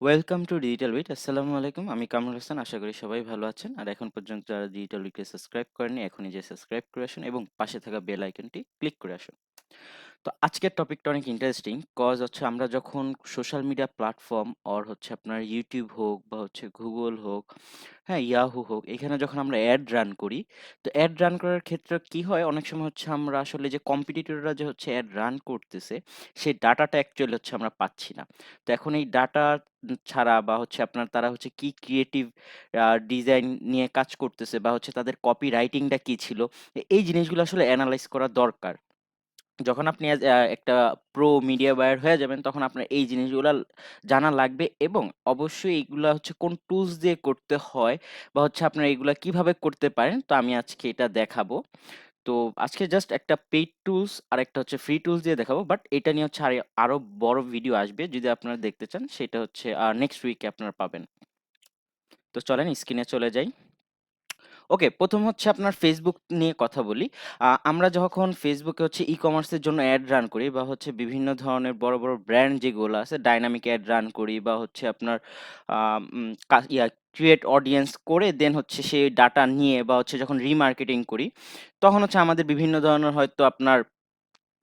Welcome to digital wheat. আসসালামু আলাইকুম। আমি কামরুল হাসান। আশা করি সবাই ভালো আছেন। আর এখন পর্যন্ত যারা ডিজিটাল উইটকে সাবস্ক্রাইব করেননি, এখনই যে সাবস্ক্রাইব করে আসুন এবং পাশে থাকা বেল আইকনটি ক্লিক করে আসুন। তো আজকের টপিকটা অনেক ইন্টারেস্টিং। কজ হচ্ছে আমরা যখন সোশ্যাল মিডিয়া প্ল্যাটফর্ম অর হচ্ছে আপনার ইউটিউব হোক বা হচ্ছে গুগল হোক, হ্যাঁ, ইয়াহু হোক, এখানে যখন আমরা অ্যাড রান করি, তো অ্যাড রান করার ক্ষেত্রে কি হয়, অনেক সময় হচ্ছে আমরা আসলে যে কম্পিটিটররা যে হচ্ছে অ্যাড রান করতেছে, সেই ডাটাটা অ্যাকচুয়ালি হচ্ছে আমরা পাচ্ছি না। তো এখন এই ডাটা ছাড়া বা হচ্ছে আপনার তারা হচ্ছে কি ক্রিয়েটিভ ডিজাইন নিয়ে কাজ করতেছে বা হচ্ছে তাদের কপি রাইটিংটা কি ছিল, এই জিনিসগুলো আসলে অ্যানালাইজ করা দরকার। যখন আপনি একটা প্রো মিডিয়া বায়ার হয়ে যাবেন, তখন আপনার এই জিনিসগুলা জানা লাগবে এবং অবশ্যই এইগুলা হচ্ছে কোন টুলস দিয়ে করতে হয় বা হচ্ছে আপনারা এগুলা কিভাবে করতে পারেন, তো আমি আজকে এটা দেখাবো। তো আজকে জাস্ট একটা পেইড টুলস আর একটা হচ্ছে ফ্রি টুলস দিয়ে দেখাবো, বাট এটা নিয়ে হচ্ছে আরো বড় ভিডিও আসবে, যদি আপনারা দেখতে চান সেটা হচ্ছে নেক্সট উইকে আপনারা পাবেন। তো চলেন স্ক্রিনে চলে যাই। ওকে, ১ম হচ্ছে আপনার Facebook নিয়ে কথা বলি। আমরা যখন Facebook এ হচ্ছে ই-কমার্সের জন্য অ্যাড রান করি বা হচ্ছে বিভিন্ন ধরনের বড়, বড় ব্র্যান্ড যেগুলো আছে ডায়নামিক অ্যাড রান করি বা হচ্ছে আপনার আ উম কা ইয়া ক্রিয়েট অডিয়েন্স করে দেন হচ্ছে সেই ডাটা নিয়ে বা হচ্ছে যখন রিমার্কেটিং করি, তখন হচ্ছে আমাদের বিভিন্ন ধরনের হয়তো আপনার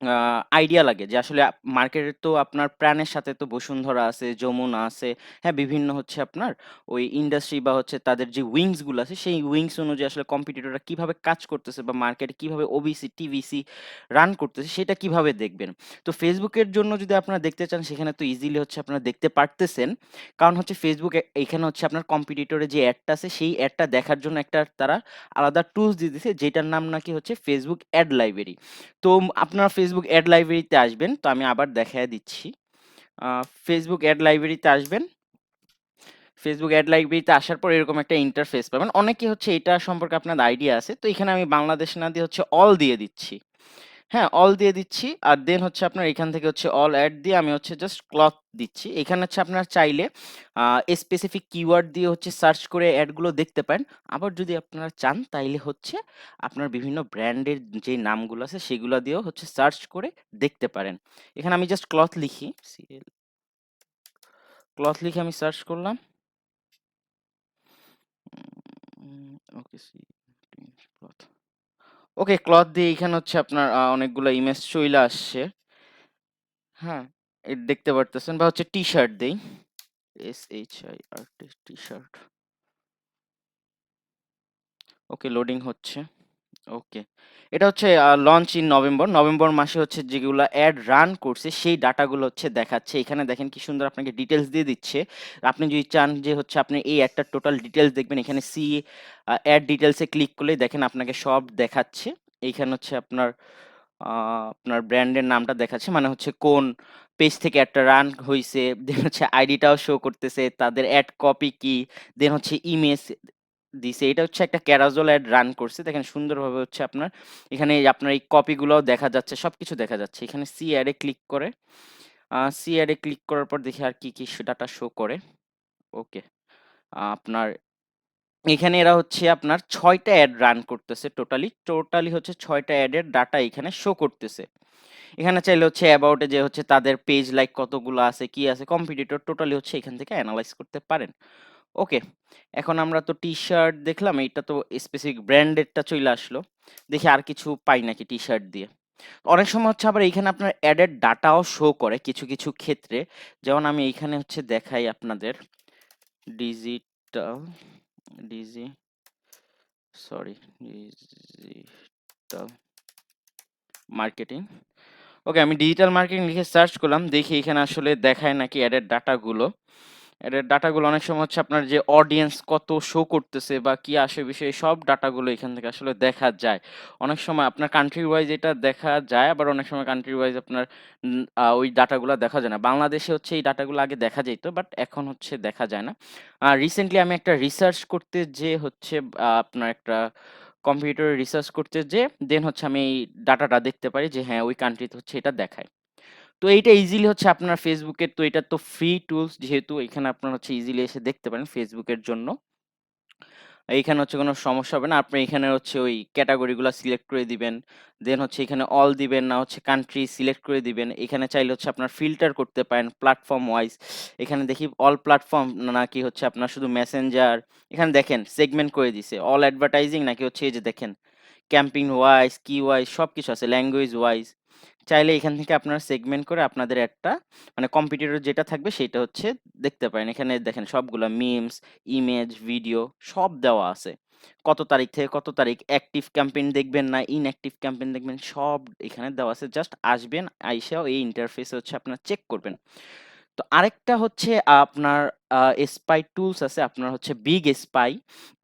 আ আইডিয়া লাগে যে আসলে মার্কেটে তো আপনার প্রাণের সাথে তো বসুন্ধরা আছে, যমুনা আছে, হ্যাঁ? বিভিন্ন হচ্ছে আপনার ওই ইন্ডাস্ট্রি বা হচ্ছে তাদের যে উইংস গুলো আছে, সেই উইংস অনুযায়ী আসলে কম্পিটিটররা কিভাবে কাজ করতেছে বা মার্কেটে কিভাবে ওবিসি, টিভিসি রান করতেছে সেটা কিভাবে দেখবেন। তো Facebook এর জন্য যদি আপনারা দেখতে চান, সেখানে তো ইজিলি হচ্ছে আপনারা দেখতে পারতেছেন। কারণ হচ্ছে Facebook এইখানে হচ্ছে আপনার কম্পিটিটরের যে অ্যাডটা আছে, সেই অ্যাডটা দেখার জন্য একটা তারা আলাদা টুলস দিয়ে দিছে, যেটার নাম নাকি হচ্ছে Facebook অ্যাড লাইব্রেরি। তো আপনার Facebook এড লাইব্রেরিতে আসবেন। তো আমি আবার দেখাইয়া দিচ্ছি। আ Facebook এড লাইব্রেরিতে আসবেন। Facebook এড লাইব্রেরিতে আসার পর এরকম একটা ইন্টারফেস পাবেন। অনেকে হচ্ছে এটা সম্পর্কে আপনার আইডিয়া আছে। তো এখানে আমি বাংলাদেশ না দিয়ে হচ্ছে অল দিয়ে দিচ্ছি। হ্যাঁ, অল দিয়ে দিচ্ছি। আর দেন হচ্ছে আপনার এখান থেকে হচ্ছে অল এড দিয়ে আমি হচ্ছে জাস্ট ক্লথ দিচ্ছি। এখানে হচ্ছে আপনার চাইলে আ স্পেসিফিক কিওয়ার্ড দিয়ে হচ্ছে সার্চ করে এড গুলো দেখতে পারেন। আবার যদি আপনারা চান তাইলে হচ্ছে আপনার বিভিন্ন ব্র্যান্ডের যে নামগুলো আছে সেগুলা দিয়েও হচ্ছে সার্চ করে দেখতে পারেন। এখানে আমি জাস্ট ক্লথ লিখি। ক্লথ লিখে আমি সার্চ করলাম। ওকে, ক্লথ। ওকে, ক্লথ দিয়ে এখানে হচ্ছে আপনার অনেকগুলা ইমেজ চইলা আসছে। হ্যাঁ, দেখতে পারতেছেন বা হচ্ছে টি-শার্ট দেই। SHIRT, T-shirt. ওকে, লোডিং হচ্ছে। ওকে। এটা হচ্ছে লঞ্চ ইন নভেম্বর। নভেম্বর মাসে হচ্ছে যেগুলা এড রান করছে সেই ডাটাগুলো হচ্ছে দেখাচ্ছে। এখানে দেখেন কি সুন্দর আপনাকে ডিটেইলস দিয়ে দিচ্ছে। আপনি যদি চান যে হচ্ছে আপনি এই অ্যাডটার টোটাল ডিটেইলস দেখবেন, এখানে সি অ্যাড ডিটেইলস এ ক্লিক করলেই দেখেন আপনাকে সব দেখাচ্ছে। এইখানে হচ্ছে আপনার আ আপনার ব্র্যান্ডের নামটা দেখাচ্ছে। মানে হচ্ছে কোন পেজ থেকে অ্যাডটা রান হইছে। দেন হচ্ছে আইডিটাও শো করতেছে। তাদের অ্যাড কপি কি, দেন হচ্ছে ইমেজ দিছে। এটা হচ্ছে একটা ক্যারাজল এড রান করছে। দেখেন সুন্দরভাবে হচ্ছে আপনার এখানে এই আপনার এই কপি গুলাও দেখা যাচ্ছে, সবকিছু দেখা যাচ্ছে। এখানে সি অ্যাড এ ক্লিক করে সি অ্যাড এ ক্লিক করার পর দেখি আর কি, কি ডাটা শো করে। ওকে। আপনার এখানে এরা হচ্ছে আপনার ৬ টা এড রান করতেছে টোটালি হচ্ছে ৬ টা এডের ডাটা এখানে শো করতেছে। এখানে চাইলে হচ্ছে অ্যাবাউট এ যে হচ্ছে তাদের পেজ লাইক কতগুলো আছে, কি আছে, কম্পিটিটর টোটালি হচ্ছে এখান থেকে এনালাইজ করতে পারেন। ওকে। এখন আমরা তো টি-শার্ট দেখলাম, এইটা তো স্পেসিফিক ব্র্যান্ডেরটা চইলা আসলো। দেখি আর কিছু পাই নাকি টি-শার্ট দিয়ে। অনেক সময় হচ্ছে আবার এইখানে আপনার এডের ডাটাও শো করে কিছু, কিছু ক্ষেত্রে। যেমন আমি এইখানে হচ্ছে দেখাই আপনাদের digital digi sorry digital marketing. Okay, আমি ডিজিটাল মার্কেটিং লিখে সার্চ করলাম। দেখি এখানে আসলে দেখায় নাকি এডের ডাটাগুলো। এটার ডাটাগুলো অনেক সময় হচ্ছে আপনার যে অডিয়েন্স কত শো করতেছে বা কি আসে বিষয়ে সব ডাটাগুলো এখান থেকে আসলে দেখা যায়। অনেক সময় আপনার কান্ট্রি ওয়াইজ এটা দেখা যায়, আবার অনেক সময় কান্ট্রি ওয়াইজ আপনার ওই ডাটাগুলা দেখা যায় না। বাংলাদেশে হচ্ছে এই ডাটাগুলো আগে দেখা যাইত, বাট এখন হচ্ছে দেখা যায় না। রিসেন্টলি আমি একটা রিসার্চ করতে যেয়ে হচ্ছে আপনার একটা কম্পিউটারে রিসার্চ করতে যেয়ে দেন হচ্ছে আমি এই ডাটাটা দেখতে পারি যে হ্যাঁ, ওই কান্ট্রিতে হচ্ছে এটা দেখায়। তো এইটা ইজিলি হচ্ছে আপনার Facebook এর, তো এটা তো ফ্রি টুলস যেহেতু এখানে আপনার হচ্ছে ইজিলি এসে দেখতে পারেন Facebook এর জন্য। এইখানে হচ্ছে কোনো সমস্যা হবে না। আপনি এখানে হচ্ছে ওই ক্যাটেগরিগুলা সিলেক্ট করে দিবেন। দেন হচ্ছে এখানে অল দিবেন না হচ্ছে কান্ট্রি সিলেক্ট করে দিবেন। এখানে চাইলে হচ্ছে আপনার ফিল্টার করতে পারেন প্ল্যাটফর্ম ওয়াইজ। এখানে দেখি অল প্ল্যাটফর্ম নাকি হচ্ছে আপনার শুধু মেসেঞ্জার। এখানে দেখেন সেগমেন্ট করে দিছে। অল অ্যাডভার্টাইজিং নাকি হচ্ছে এই যে দেখেন ক্যাম্পেইন ওয়াইজ, কি ওয়াইজ সবকিছু আছে, ল্যাঙ্গুয়েজ ওয়াইজ। চাইলে এখান থেকে আপনারা সেগমেন্ট করে আপনাদের একটা মানে কম্পিটিটর যেটা থাকবে সেটা হচ্ছে দেখতে পারেন। এখানে দেখেন সবগুলা মিমস, ইমেজ, ভিডিও সব দেওয়া আছে। কত তারিখ থেকে কত তারিখ অ্যাক্টিভ ক্যাম্পেইন দেখবেন না ইনঅ্যাক্টিভ ক্যাম্পেইন দেখবেন সব এখানে দেওয়া আছে। জাস্ট আসবেন, আইসা এই ইন্টারফেসে হচ্ছে আপনারা চেক করবেন। তো আরেকটা হচ্ছে আপনার স্পাই টুলস আছে। আপনার হচ্ছে বিগ স্পাই।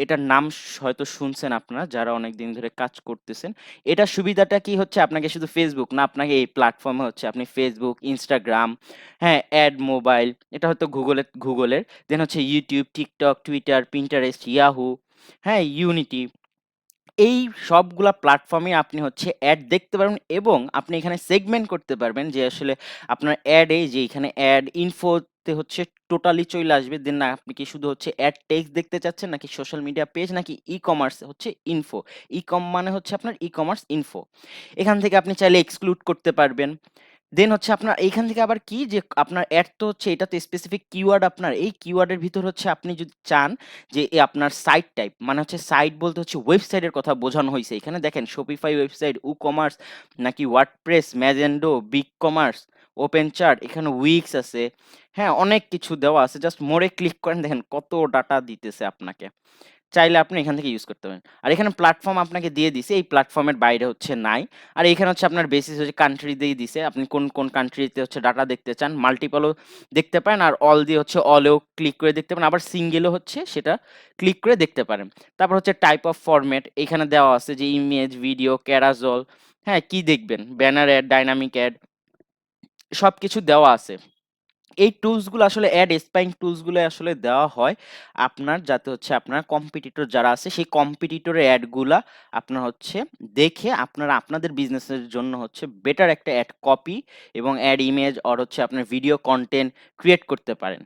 এটার নাম হয়তো শুনছেন আপনারা যারা অনেকদিন ধরে কাজ করতেছেন। এটার সুবিধাটা কি হচ্ছে আপনাকে শুধু Facebook না, আপনাকে এই প্ল্যাটফর্মে হচ্ছে আপনি Facebook, Instagram, হ্যাঁ, অ্যাড মোবাইল, এটা হয়তো গুগলের, দেন হচ্ছে YouTube, TikTok, Twitter, Pinterest, Yahoo, হ্যাঁ, Unity, এই সবগুলা প্ল্যাটফর্মে আপনি হচ্ছে অ্যাড দেখতে পারবেন এবং আপনি এখানে সেগমেন্ট করতে পারবেন যে আসলে আপনার অ্যাডে যে এখানে অ্যাড ইনফোতে হচ্ছে টোটালি চলে আসবে। দেন না আপনি কি শুধু হচ্ছে অ্যাড টেক্সট দেখতে চাচ্ছেন নাকি সোশ্যাল মিডিয়া পেজ নাকি ই-কমার্স হচ্ছে ইনফো। ই-কম মানে হচ্ছে আপনার ই-কমার্স ইনফো। এখান থেকে আপনি চাইলে এক্সক্লুড করতে পারবেন। দেন হচ্ছে আপনার এইখান থেকে আবার কি যে আপনার অ্যাড তো হচ্ছে এটাতে স্পেসিফিক কিওয়ার্ড, আপনার এই কিওয়ার্ডের ভিতর হচ্ছে আপনি যদি চান যে আপনার সাইট টাইপ মানে হচ্ছে সাইট বলতে হচ্ছে ওয়েবসাইটের কথা বোঝানো হয়েছে। এখানে দেখেন শপিফাই ওয়েবসাইট, উ কমার্স নাকি WordPress, Magento, BigCommerce, OpenCart, এখানে উইক্স আছে, হ্যাঁ, অনেক কিছু দেওয়া আছে। জাস্ট মোরে ক্লিক করেন, দেখেন কত ডাটা দিতেছে আপনাকে। চাইলে আপনি এখান থেকে ইউজ করতে পারেন। আর এখানে প্ল্যাটফর্ম আপনাকে দিয়ে দিছে, এই প্ল্যাটফর্মের বাইরে হচ্ছে নাই। আর এখানে হচ্ছে আপনার বেসিস হচ্ছে কান্ট্রি দিয়ে দিছে, আপনি কোন কোন কান্ট্রিতে হচ্ছে ডাটা দেখতে চান, মাল্টিপলও দেখতে পারেন, আর অল দিয়ে হচ্ছে অলেও ক্লিক করে দেখতে পারেন, আবার সিঙ্গেলও হচ্ছে সেটা ক্লিক করে দেখতে পারেন। তারপর হচ্ছে টাইপ অফ ফরম্যাট এখানে দেওয়া আছে যে ইমেজ, ভিডিও, ক্যারাজল, হ্যাঁ, কি দেখবেন, ব্যানার অ্যাড, ডাইনামিক অ্যাড, সবকিছু দেওয়া আছে। এই টুলস গুলো আসলে অ্যাড স্পাইং টুলস গুলো আসলে দেওয়া হয় আপনার যাতে হচ্ছে আপনার কম্পিটিটর যারা আছে সেই কম্পিটিটরের অ্যাড গুলা আপনার হচ্ছে দেখে আপনারা আপনাদের বিজনেসের জন্য হচ্ছে বেটার একটা অ্যাড কপি এবং অ্যাড ইমেজ অর হচ্ছে আপনার ভিডিও কন্টেন্ট ক্রিয়েট করতে পারেন।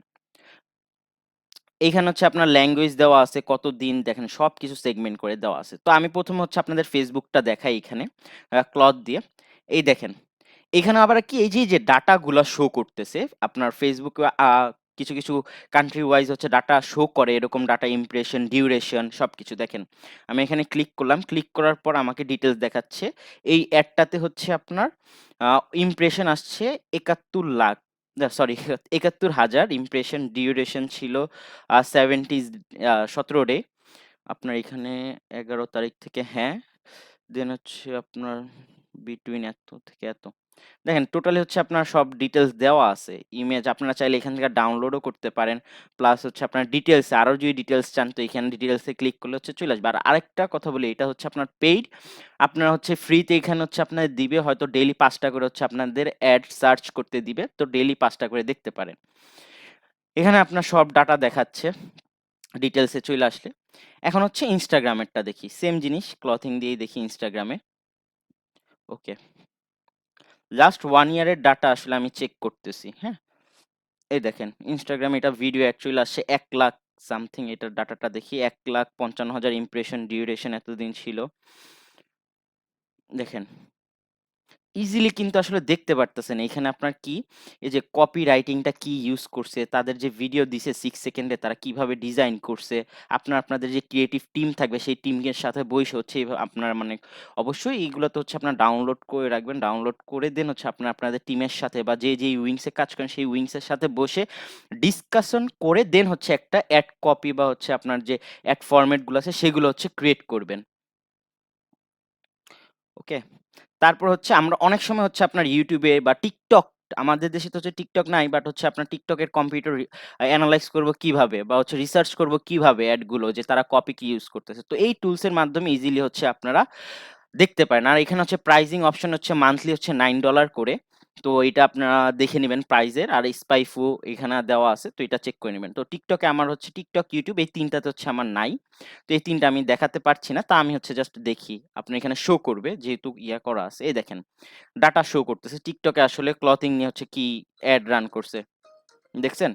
এইখানে হচ্ছে আপনার ল্যাঙ্গুয়েজ দেওয়া আছে, কতদিন দেখেন সবকিছু সেগমেন্ট করে দেওয়া আছে। তো আমি প্রথমে হচ্ছে আপনাদের ফেসবুকটা দেখাই এখানে ক্লথ দিয়ে। এই দেখেন এখানে আবার কি এই যে, যে ডাটা গুলা শো করতেছে আপনার ফেসবুকে কিছু, কিছু কান্ট্রি ওয়াইজ হচ্ছে ডাটা শো করে এরকম ডাটা ইমপ্রেশন, ডিউরেশন সবকিছু দেখেন। আমি এখানে ক্লিক করলাম। ক্লিক করার পর আমাকে ডিটেইলস দেখাচ্ছে। এই অ্যাডটাতে হচ্ছে আপনার ইমপ্রেশন আসছে ৭১ লাখ, সরি ৭১,০০০ ইমপ্রেশন, ডিউরেশন ছিল 70 17 ডে। আপনার এখানে ১১ তারিখ থেকে, হ্যাঁ, দেন হচ্ছে আপনার বিটুইন এত থেকে এত। দেখেন টোটালি হচ্ছে আপনার সব ডিটেইলস দেওয়া আছে। ইমেজ আপনারা চাইলে এখান থেকে ডাউনলোডও করতে পারেন। প্লাস হচ্ছে আপনার ডিটেইলস আরো যদি ডিটেইলস চান তো এখানে ডিটেইলস এ ক্লিক করলে হচ্ছে চলে আসবে। আর আরেকটা কথা বলি, এটা হচ্ছে আপনার পেইড। আপনারা হচ্ছে ফ্রিতে এখানে হচ্ছে আপনাদের দিবে হয়তো ডেইলি ৫ টা করে হচ্ছে আপনাদের অ্যাড সার্চ করতে দিবে। তো ডেইলি ৫ টা করে দেখতে পারেন। এখানে আপনার সব ডাটা দেখাচ্ছে ডিটেইলস এ চলে আসলে। এখন হচ্ছে ইনস্টাগ্রামেরটা দেখি। সেম জিনিস ক্লথিং দিয়েই দেখি ইনস্টাগ্রামে। ওকে। লাস্ট 1 ইয়ারের ডাটা আসলে আমি চেক করতেছি, হ্যাঁ? এই দেখেন Instagram এটা ভিডিও অ্যাকচুয়ালি আসছে ১,০০,০০০ সামথিং, এটার ডাটাটা দেখি ১,৫৫,০০০ ইমপ্রেশন, ডিউরেশন এতদিন ছিল। দেখেন ইজিলি কিন্তু আসলে দেখতে পারতেছেন এখানে আপনার কি এই যে কপি রাইটিংটা কি ইউজ করছে, তাদের যে ভিডিও দিছে 6 সেকেন্ডে তারা কিভাবে ডিজাইন করছে, আপনাদের যে ক্রিয়েটিভ টিম থাকবে সেই টিমের সাথে বইসে হচ্ছে আপনার মানে অবশ্যই এইগুলো তো হচ্ছে আপনার ডাউনলোড করে রাখবেন, ডাউনলোড করে দেন হচ্ছে আপনাদের টিমের সাথে বা যে উইংসে কাজ করেন সেই উইংসের সাথে বসে ডিসকাশন করে দেন হচ্ছে একটা অ্যাড কপি বা হচ্ছে আপনার যে অ্যাড ফরম্যাট গুলো আছে সেগুলো হচ্ছে ক্রিয়েট করবেন। ওকে। তারপর হচ্ছে আমরা অনেক সময় হচ্ছে আপনার YouTube এ বা TikTok, আমাদের দেশে তো হচ্ছে TikTok নাই, বাট হচ্ছে আপনার TikTok এর কম্পিউটার এনালাইজ করব কিভাবে বা হচ্ছে রিসার্চ করব কিভাবে অ্যাড গুলো যে তারা কপি কি ইউজ করতেছে। তো এই টুলস এর মাধ্যমে ইজিলি হচ্ছে আপনারা দেখতে পারেন। আর এখানে হচ্ছে প্রাইজিং অপশন হচ্ছে মান্থলি হচ্ছে $9 করে। তো এটা আপনারা দেখে নিবেন প্রাইজের। আর স্পাইফু এখানে দেওয়া আছে। তো এটা চেক করে নিবেন। তো TikTok এ আমার হচ্ছে TikTok, YouTube এই ৩ টাতে হচ্ছে আমার নাই। তো এই ৩ টা আমি দেখাতে পারছি না। তা আমি হচ্ছে জাস্ট দেখি। আপনার এখানে শো করবে যেহেতু ইয়া করা আছে। এই দেখেন ডাটা শো করতেছে। TikTok এ আসলে ক্লথিং নিয়ে হচ্ছে কি এড রান করছে। দেখছেন?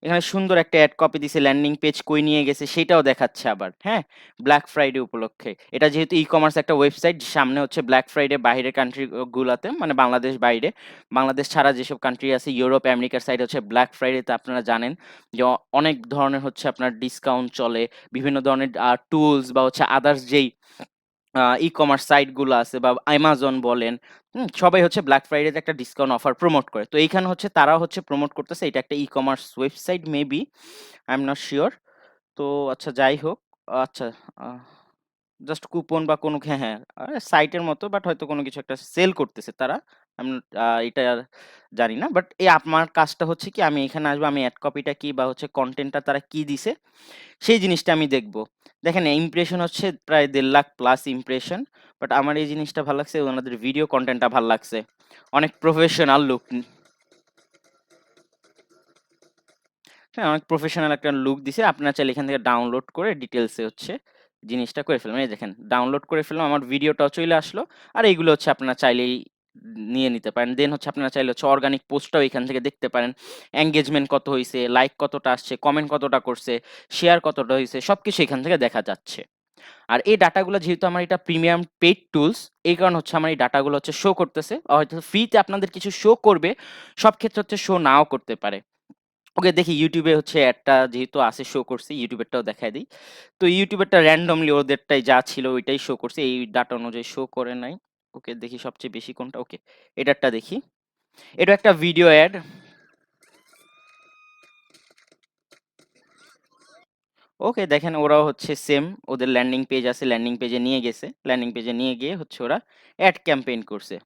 এখানে সুন্দর একটা অ্যাড কপি দিছে, ল্যান্ডিং পেজ কই নিয়ে গেছে সেটাও দেখাচ্ছে আবার, হ্যাঁ? ব্ল্যাক ফ্রাইডে উপলক্ষে। এটা যেহেতু ই-কমার্স একটা ওয়েবসাইট, সামনে হচ্ছে ব্ল্যাক ফ্রাইডে বাহিরের কান্ট্রি গুলাতে, মানে বাংলাদেশ বাইরে, বাংলাদেশ ছাড়া যেসব কান্ট্রি আছে ইউরোপ, আমেরিকার সাইডে হচ্ছে ব্ল্যাক ফ্রাইডেতে আপনারা জানেন যে অনেক ধরনের হচ্ছে আপনার ডিসকাউন্ট চলে। বিভিন্ন ধরনের টুলস বা হচ্ছে আদার্স যেই ই-কমার্স সাইট গুলো আছে বা Amazon বলেন, সবাই হচ্ছে ব্ল্যাক ফ্রাইডেতে একটা ডিসকাউন্ট অফার প্রমোট করে। তো এইখানে হচ্ছে তারাও হচ্ছে প্রমোট করতেছে। এটা একটা e-commerce website maybe, I am not sure. তো আচ্ছা যাই হোক, আচ্ছা আহ জাস্ট কুপন বা কোনো, হ্যাঁ, হ্যাঁ, সাইটের মতো, বাট হয়তো কোনো কিছু একটা সেল করতেছে তারা। আমি এটা আর জানি না। বাট এই আমার কাজটা হচ্ছে কি, আমি এখানে আসবো, আমি এড কপিটা কি বা হচ্ছে কনটেন্টটা তারা কি দিছে সেই জিনিসটা আমি দেখব। দেখেন ইমপ্রেশন হচ্ছে প্রায় ১.৫ লাখ প্লাস ইমপ্রেশন। বাট আমার এই জিনিসটা ভাল লাগছে, ওনাদের ভিডিও কনটেন্টটা ভাল লাগছে। অনেক প্রফেশনাল লুক। হ্যাঁ, অনেক প্রফেশনাল একটা লুক দিছে। আপনারা চাইলে এখান থেকে ডাউনলোড করে ডিটেইলস এ হচ্ছে জিনিসটা করে ফেলবেন। এই দেখেন ডাউনলোড করে ফেললাম, আমার ভিডিওটাও চলে আসলো। আর এইগুলো হচ্ছে আপনারা চাইলেই নিয়ে নিতে পারেন। দেন হচ্ছে আপনারা চাইলে হচ্ছে অর্গানিক পোস্টটাও এখান থেকে দেখতে পারেন। এনগেজমেন্ট কত হইছে, লাইক কতটা আসছে, কমেন্ট কতটা করছে, শেয়ার কতটা হইছে, সবকিছু এখান থেকে দেখা যাচ্ছে। আর এই ডাটাগুলো যেহেতু আমার এটা প্রিমিয়াম পেইড টুলস, এই কারণে হচ্ছে আমার এই ডাটাগুলো হচ্ছে শো করতেছে। হয়তো ফ্রিতে আপনাদের কিছু শো করবে, সব ক্ষেত্রে হচ্ছে শো নাও করতে পারে। ওকে, দেখি ইউটিউবে হচ্ছে অ্যাডটা যেহেতু আছে শো করছে, ইউটিউবেরটাও দেখায় দিই। তো ইউটিউবেরটা র‍্যান্ডমলি ওদেরটাই যা ছিল ওইটাই শো করছে, এই ডাটা অনুযায়ী শো করে নাই। ওকে, দেখি সবচেয়ে বেশি কোনটা। ওকে, এটারটা দেখি। এটা একটা ভিডিও অ্যাড। ওকে, দেখেন ওরাও হচ্ছে সেম, ওদের ল্যান্ডিং পেজ আছে, ল্যান্ডিং পেজে নিয়ে গেছে, ল্যান্ডিং পেজে নিয়ে গিয়ে হচ্ছে ওরা অ্যাড ক্যাম্পেইন করছে।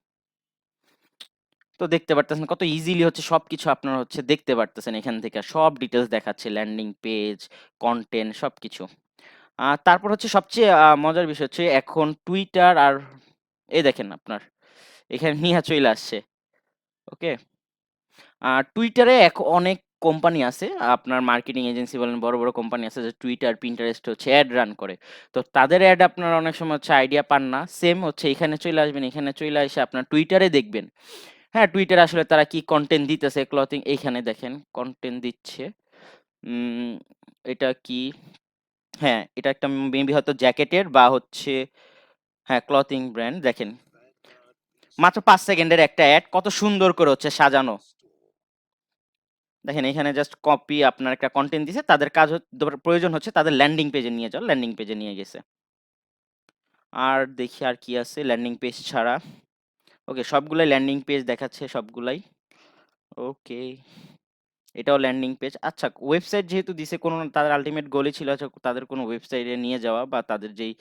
তো দেখতে পারতেছেন কত ইজিলি হচ্ছে সবকিছু আপনারা হচ্ছে দেখতে পারতেছেন, এখান থেকে সব ডিটেলস দেখাচ্ছে, ল্যান্ডিং পেজ, কন্টেন্ট সবকিছু। তারপর হচ্ছে সবচেয়ে মজার বিষয় হচ্ছে এখন টুইটার আর এই দেখেন আপনার এখানে নিয়ে চলে আসছে। ওকে, টুইটারে অনেক কোম্পানি আছে, আপনার মার্কেটিং এজেন্সি বলেন, বড় বড় কোম্পানি আছে যে টুইটার, পিন্টারেস্ট হচ্ছে অ্যাড রান করে। তো তাদের অ্যাড আপনারা অনেক সময় হচ্ছে আইডিয়া পান না, সেম হচ্ছে এখানে চলে আসবেন, এখানে চলে এসে আপনার টুইটারে দেখবেন। হ্যাঁ, টুইটারে আসলে তারা কি কন্টেন্ট দিতেছে, ক্লথিং, এইখানে দেখেন কন্টেন্ট দিচ্ছে। উম এটা কি, হ্যাঁ, এটা একটা মেবি হয়তো জ্যাকেটের বা হচ্ছে, হ্যাঁ, ক্লথিং ব্র্যান্ড। দেখেন মাত্র ৫ সেকেন্ডের একটা অ্যাড, কত সুন্দর করে হচ্ছে সাজানো। দেখেন এখানে জাস্ট কপি আপনার একটা কনটেন্ট দিছে, তাদের কাজ প্রয়োজন হচ্ছে তাদের ল্যান্ডিং পেজে নিয়ে যাও, ল্যান্ডিং পেজে নিয়ে গেছে। আর দেখি আর কি আছে ল্যান্ডিং পেজ ছাড়া। ওকে, সবগুলাই ল্যান্ডিং পেজ দেখাচ্ছে সবগুলাই। ওকে, এটাও ল্যান্ডিং পেজ। আচ্ছা, ওয়েবসাইট যেহেতু দিছে, কোনো তাদের আল্টিমেট গোলই ছিল হচ্ছে তাদের কোনো ওয়েবসাইটে নিয়ে যাওয়া বা তাদের যেই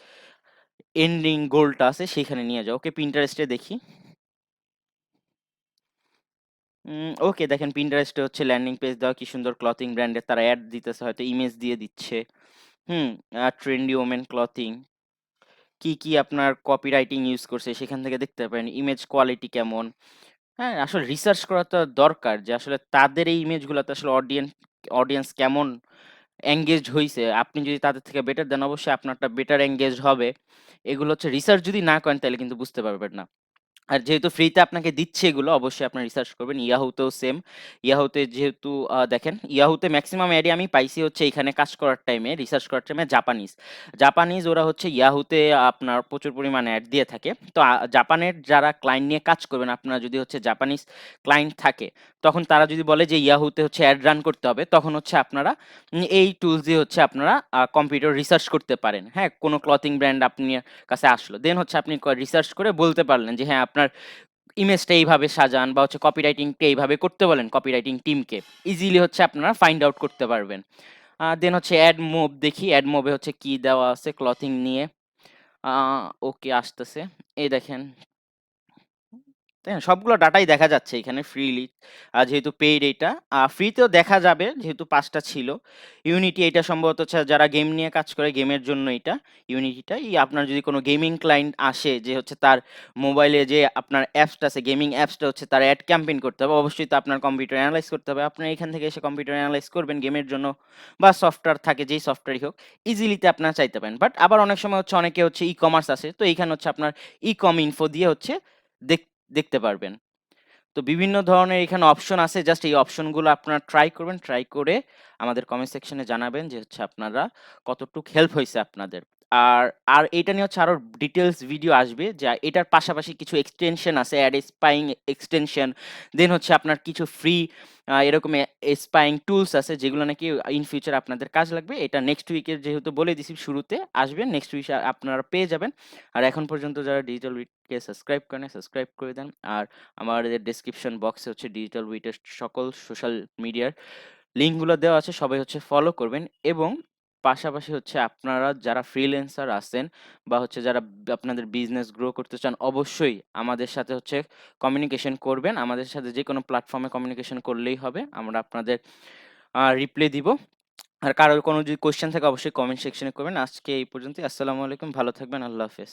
এন্ডিং গোলটা আছে সেখানে নিয়ে যাওয়া। ওকে, পিন্টারেস্টে দেখি। ওকে, দেখেন Pinterest এ হচ্ছে ল্যান্ডিং পেজ দেওয়া, কি সুন্দর ক্লথিং ব্র্যান্ডের তারা অ্যাড দিতেছে, হয়তো ইমেজ দিয়ে দিচ্ছে। হুম, ট্রেন্ডি ওমেন ক্লথিং, কি আপনার কপিরাইটিং ইউজ করছে সেখান থেকে দেখতে পারেন, ইমেজ কোয়ালিটি কেমন। হ্যাঁ, আসলে রিসার্চ করা তো দরকার যে আসলে তাদের এই ইমেজগুলাতে আসলে অডিয়েন্স কেমন এনগেজড হইছে। আপনি যদি তাদের থেকে বেটার দেন, অবশ্যই আপনারটা বেটার এনগেজড হবে। এগুলো হচ্ছে রিসার্চ যদি না করেন তাহলে কিন্তু বুঝতে পারবেন না। আর যেহেতু ফ্রিতে আপনাকে দিচ্ছে এগুলো, অবশ্যই আপনার রিসার্চ করবেন। ইয়াহুতেও সেম। ইয়াহুতে যেহেতু দেখেন ইয়াহুতে ম্যাক্সিমাম অ্যাডই আমি পাইছি হচ্ছে এখানে কাজ করার টাইমে, রিসার্চ করার টাইমে জাপানিজ ওরা হচ্ছে ইয়াহুতে আপনার প্রচুর পরিমাণে অ্যাড দিয়ে থাকে। তো জাপানের যারা ক্লায়েন্ট নিয়ে কাজ করবেন, আপনারা যদি হচ্ছে জাপানিজ ক্লায়েন্ট থাকে, তখন তারা যদি বলে যে ইয়াহুতে হচ্ছে অ্যাড রান করতে হবে, তখন হচ্ছে আপনারা এই টুলস দিয়ে হচ্ছে আপনারা কম্পিউটার রিসার্চ করতে পারেন। হ্যাঁ, কোনো ক্লথিং ব্র্যান্ড আপনি কাছে আসলো, দেন হচ্ছে আপনি রিসার্চ করে বলতে পারলেন যে হ্যাঁ, আপনার ইমেজটা এইভাবে সাজান বা হচ্ছে কপিরাইটিংটা এইভাবে করতে বলেন কপিরাইটিং টিমকে, ইজিলি হচ্ছে আপনারা ফাইন্ড আউট করতে পারবেন। দেন হচ্ছে অ্যাড মুভ দেখি, অ্যাড মুভে হচ্ছে কি দেওয়া আছে ক্লথিং নিয়ে। ওকে, আসতেছে। এই দেখেন, তাই না? সবগুলো ডাটাই দেখা যাচ্ছে এখানে ফ্রিলি। যেহেতু পেইড এইটা, ফ্রিতেও দেখা যাবে যেহেতু ৫ টা ছিল। ইউনিটি এটা সম্ভবত হচ্ছে যারা গেম নিয়ে কাজ করে গেমের জন্য এটা, ইউনিটিটা। আপনার যদি কোনো গেমিং ক্লায়েন্ট আসে যে হচ্ছে তার মোবাইলে যে আপনার অ্যাপসটা আছে, গেমিং অ্যাপসটা হচ্ছে তার অ্যাড ক্যাম্পেইন করতে হবে। অবশ্যই তো আপনার কম্পিউটার এনালাইজ করতে হবে। আপনার এখান থেকে এসে কম্পিউটার এনালাইজ করবেন গেমের জন্য, বা সফটওয়্যার থাকে যেই সফটওয়্যারই হোক, ইজিলিতে আপনারা চাইতে পারেন। বাট আবার অনেক সময় হচ্ছে অনেকে হচ্ছে ই-কমার্স আছে। তো এইখানে হচ্ছে আপনার ই-কম ইনফো দিয়ে হচ্ছে দেখ দেখতে পারবেন। তো তো বিভিন্ন ধরনের এখানে অপশন আছে। জাস্ট এই অপশনগুলো আপনারা ট্রাই করবেন। ট্রাই করে আমাদের কমেন্ট সেকশনে জানাবেন যে হচ্ছে আপনারা কতটুক হেল্প হইছে আপনাদের। আর আর এটা নিয়ে হচ্ছে আরো ডিটেইলস ভিডিও আসবে। যা এটার পাশাপাশি কিছু এক্সটেনশন আছে, অ্যাড স্পাইং এক্সটেনশন। দেন হচ্ছে আপনার কিছু ফ্রি এরকম স্পাইং টুলস আছে যেগুলো নাকি ইন ফিউচার আপনাদের কাজ লাগবে। এটা নেক্সট উইকের যেহেতু বলে দিছি শুরুতে আসবে। নেক্সট উইক আপনারা পেয়ে যাবেন। আর এখন পর্যন্ত যারা ডিজিটাল উইককে সাবস্ক্রাইব করেন সাবস্ক্রাইব করে দেন। আর আমাদের ডেসক্রিপশন বক্সে হচ্ছে ডিজিটাল উইটের সকল সোশ্যাল মিডিয়ার লিঙ্কগুলো দেওয়া আছে। সবাই হচ্ছে ফলো করবেন এবং পাশাপাশি হচ্ছে আপনারা যারা ফ্রিল্যান্সার আছেন বা হচ্ছে যারা আপনাদের বিজনেস গ্রো করতে চান অবশ্যই আমাদের সাথে হচ্ছে কমিউনিকেশন করবেন। আমাদের সাথে যেকোনো প্ল্যাটফর্মে কমিউনিকেশন করলেই হবে। আমরা আপনাদের রিপ্লাই দিব। আর কারোর কোনো যদি কোয়েশ্চেন থাকে অবশ্যই কমেন্ট সেকশনে করবেন। আজকে এই পর্যন্তই। আসসালামু আলাইকুম। ভালো থাকবেন। আল্লাহ হাফেজ।